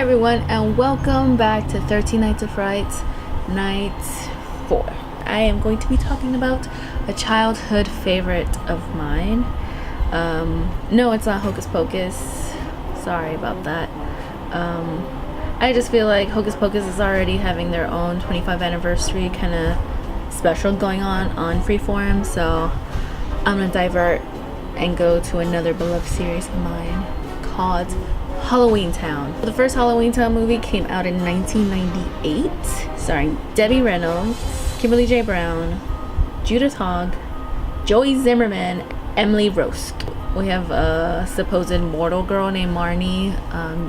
everyone, and welcome back to 13 Nights of Frights, Night 4. I am going to be talking about a childhood favorite of mine. No, it's not Hocus Pocus. Sorry about that. I just feel like Hocus Pocus is already having their own 25th anniversary kind of special going on Freeform, so I'm gonna divert and go to another beloved series of mine called Halloweentown. The first Halloweentown movie came out in 1998, starring Debbie Reynolds, Kimberly J Brown, Judith Hogg, Joey Zimmerman, Emily Rose. We have a supposed mortal girl named Marnie.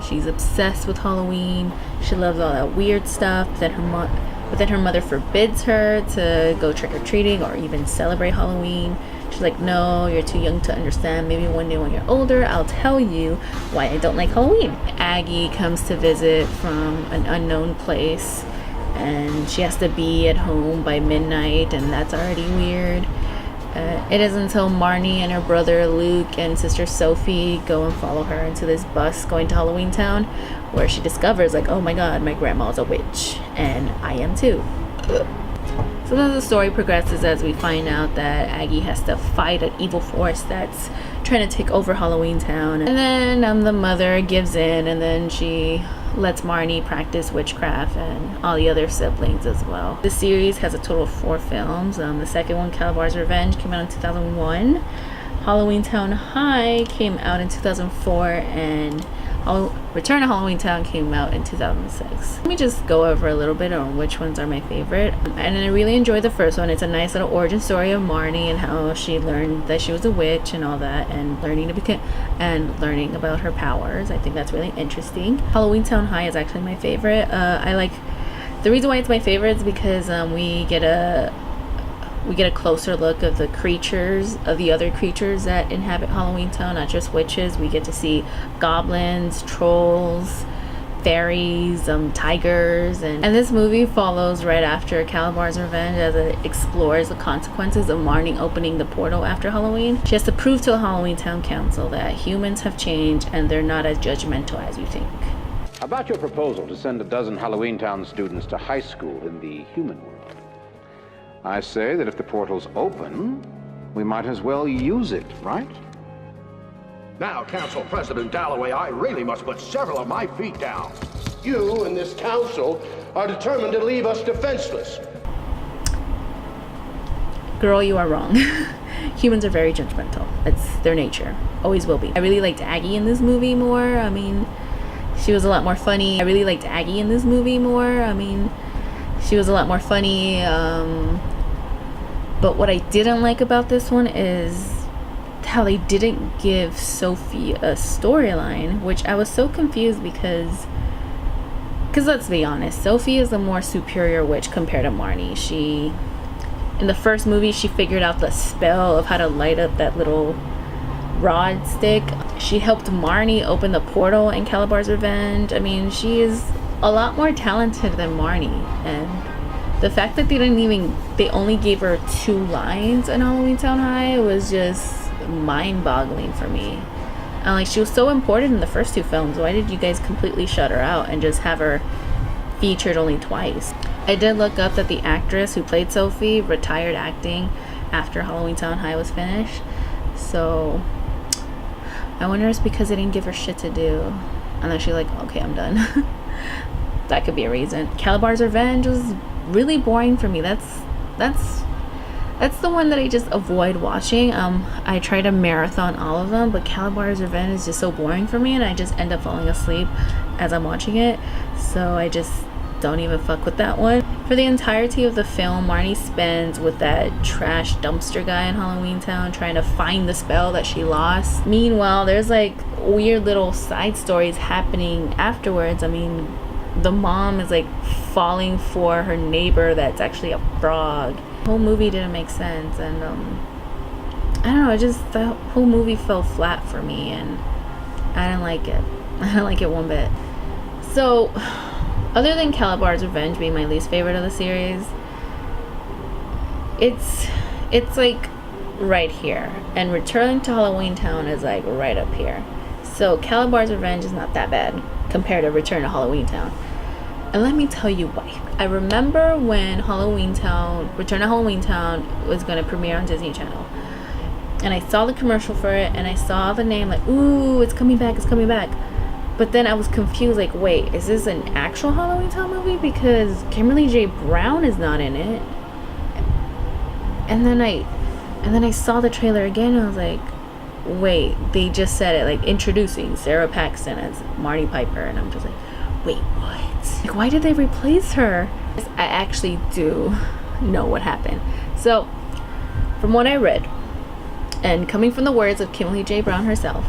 She's obsessed with Halloween. She loves all that weird stuff. But then her mother forbids her to go trick-or-treating or even celebrate Halloween. She's like, no, you're too young to understand. Maybe one day when you're older, I'll tell you why I don't like Halloween. Aggie comes to visit from an unknown place, and she has to be at home by midnight, and that's already weird. It isn't until Marnie and her brother Luke and sister Sophie go and follow her into this bus going to Halloweentown, where she discovers, like, oh my god, my grandma's a witch, and I am too. So then the story progresses as we find out that Aggie has to fight an evil force that's trying to take over Halloweentown. And then the mother gives in, and then she lets Marnie practice witchcraft and all the other siblings as well. The series has a total of 4 films. The second one, Calabar's Revenge, came out in 2001. Halloweentown High came out in 2004, and Return to Halloweentown came out in 2006. Let me just go over a little bit on which ones are my favorite. And I really enjoyed the first one. It's a nice little origin story of Marnie and how she learned that she was a witch and all that, and learning about her powers. I think that's really interesting. Halloweentown High is actually my favorite. The reason why it's my favorite is because we get a closer look of the other creatures that inhabit Halloweentown, not just witches. We get to see goblins, trolls, fairies, tigers, and this movie follows right after Calabar's Revenge as it explores the consequences of Marnie opening the portal after Halloween. She has to prove to the Halloweentown Council that humans have changed and they're not as judgmental as you think. About your proposal to send a dozen Halloweentown students to high school in the human world, I say that if the portal's open, we might as well use it, right? Now, Council President Dalloway, I really must put several of my feet down. You and this council are determined to leave us defenseless. Girl, you are wrong. Humans are very judgmental. It's their nature. Always will be. I really liked Aggie in this movie more. She was a lot more funny. But what I didn't like about this one is how they didn't give Sophie a storyline, which I was so confused because let's be honest, Sophie is a more superior witch compared to Marnie. In the first movie, she figured out the spell of how to light up that little rod stick. She helped Marnie open the portal in Calabar's Revenge. She is a lot more talented than Marnie, and the fact that they only gave her 2 lines in Halloweentown High was just mind-boggling for me. And she was so important in the first 2 films. Why did you guys completely shut her out and just have her featured only twice? I did look up that the actress who played Sophie retired acting after Halloweentown High was finished. So I wonder if it's because they didn't give her shit to do, and then she's like, okay, I'm done. That could be a reason. Calabar's Revenge was really boring for me. That's the one that I just avoid watching. I try to marathon all of them, but Calabar's Revenge is just so boring for me, and I just end up falling asleep as I'm watching it. So I just don't even fuck with that one. For the entirety of the film, Marnie spends with that trash dumpster guy in Halloweentown trying to find the spell that she lost. Meanwhile, there's weird little side stories happening afterwards. The mom is falling for her neighbor that's actually a frog. The whole movie didn't make sense, and I don't know, the whole movie fell flat for me, and I didn't like it. I didn't like it one bit. So other than Calabar's Revenge being my least favorite of the series, it's right here, and Returning to Halloweentown is right up here. So Calabar's Revenge is not that bad compared to Return to Halloweentown. And let me tell you why. I remember when Return to Halloweentown was going to premiere on Disney Channel. And I saw the commercial for it, and I saw the name, like, ooh, it's coming back, it's coming back. But then I was confused, like, wait, is this an actual Halloweentown movie? Because Kimberly J Brown is not in it. And then I saw the trailer again, and I was like, wait, they just said it, like, introducing Sarah Paxton as Marty Piper. And I'm just like, wait, what? Like, why did they replace her? I actually do know what happened. So, from what I read, and coming from the words of Kimberly J Brown herself,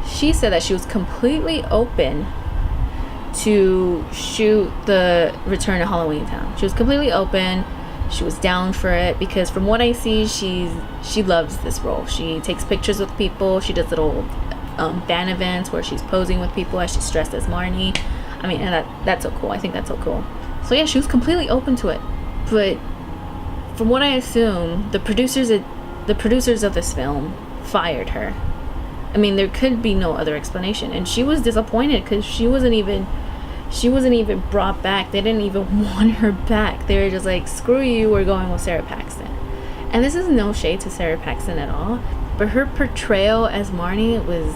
she said that she was completely open to shoot the Return to Halloweentown. She was completely open. She was down for it because from what I see, she loves this role. She takes pictures with people. She does little fan events where she's posing with people as she's dressed as Marnie. I mean, and that's so cool. I think that's so cool. So yeah, she was completely open to it. But from what I assume, the producers of this film fired her. I mean, there could be no other explanation. And she was disappointed because she wasn't even brought back. They didn't even want her back. They were just like, screw you, we're going with Sarah Paxton. And this is no shade to Sarah Paxton at all, but her portrayal as Marnie was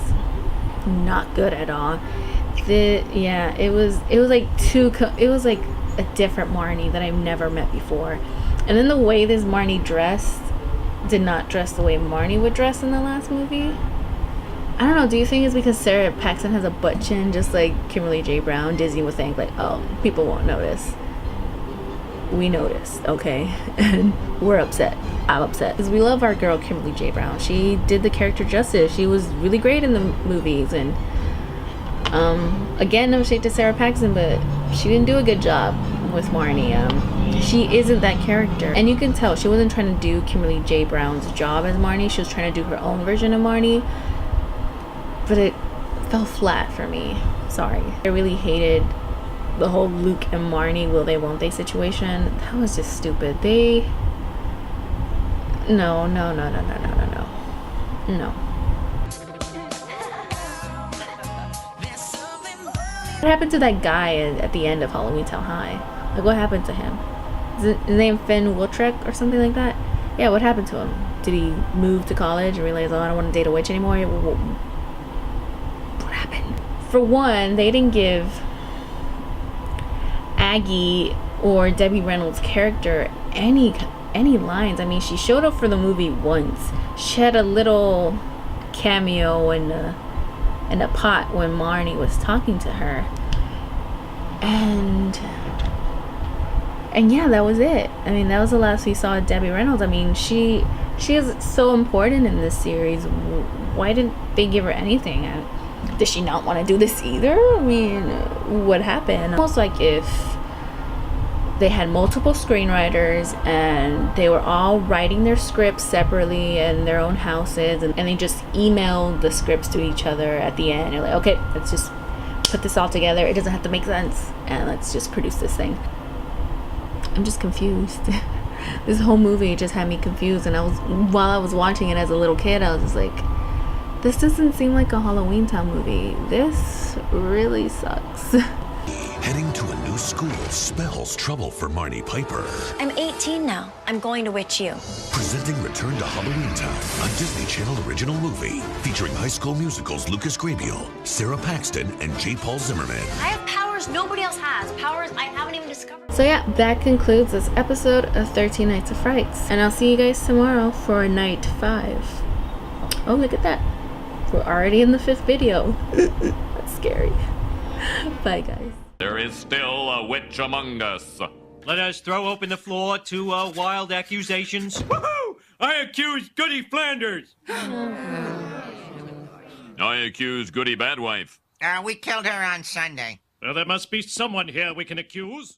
not good at all. It was like a different Marnie that I've never met before. And then the way this Marnie dressed did not dress the way Marnie would dress in the last movie. I don't know, do you think it's because Sarah Paxton has a butt chin just like Kimberly J Brown? Disney would think like, oh, people won't notice. We noticed, okay? And we're upset. I'm upset. Because we love our girl Kimberly J Brown. She did the character justice. She was really great in the movies. And again, no shade to Sarah Paxton, but she didn't do a good job with Marnie. She isn't that character. And you can tell she wasn't trying to do Kimberly J Brown's job as Marnie. She was trying to do her own version of Marnie. But it fell flat for me. Sorry. I really hated the whole Luke and Marnie will they won't they situation. That was just stupid. No. What happened to that guy at the end of Halloweentown High? Like, what happened to him? Is his name Finn Woltrick or something like that? Yeah, what happened to him? Did he move to college and realize, oh, I don't want to date a witch anymore? What happened? For one, they didn't give Aggie or Debbie Reynolds' character any lines. I mean, she showed up for the movie once. She had a little cameo in a pot when Marnie was talking to her, and yeah, that was it. I mean, that was the last we saw of Debbie Reynolds. I mean, she is so important in this series. Why didn't they give her anything? Did she not want to do this either? I mean, what happened? Almost like if they had multiple screenwriters and they were all writing their scripts separately in their own houses, and they just emailed the scripts to each other at the end. You're like, okay, let's just put this all together. It doesn't have to make sense, and let's just produce this thing. I'm just confused. This whole movie just had me confused, and while I was watching it as a little kid, I was just like, this doesn't seem like a Halloweentown movie. This really sucks. Heading to a new school spells trouble for Marnie Piper. I'm 18 now. I'm going to witch you. Presenting Return to Halloweentown, a Disney Channel original movie featuring High School Musical's Lucas Grabeel, Sarah Paxton, and J. Paul Zimmerman. I have powers nobody else has. Powers I haven't even discovered. So yeah, that concludes this episode of 13 Nights of Frights. And I'll see you guys tomorrow for night 5. Oh, look at that. We're already in the 5th video. That's scary. Bye, guys. There is still a witch among us. Let us throw open the floor to wild accusations. Woohoo! I accuse Goody Flanders. I accuse Goody Badwife. We killed her on Sunday. Well, there must be someone here we can accuse.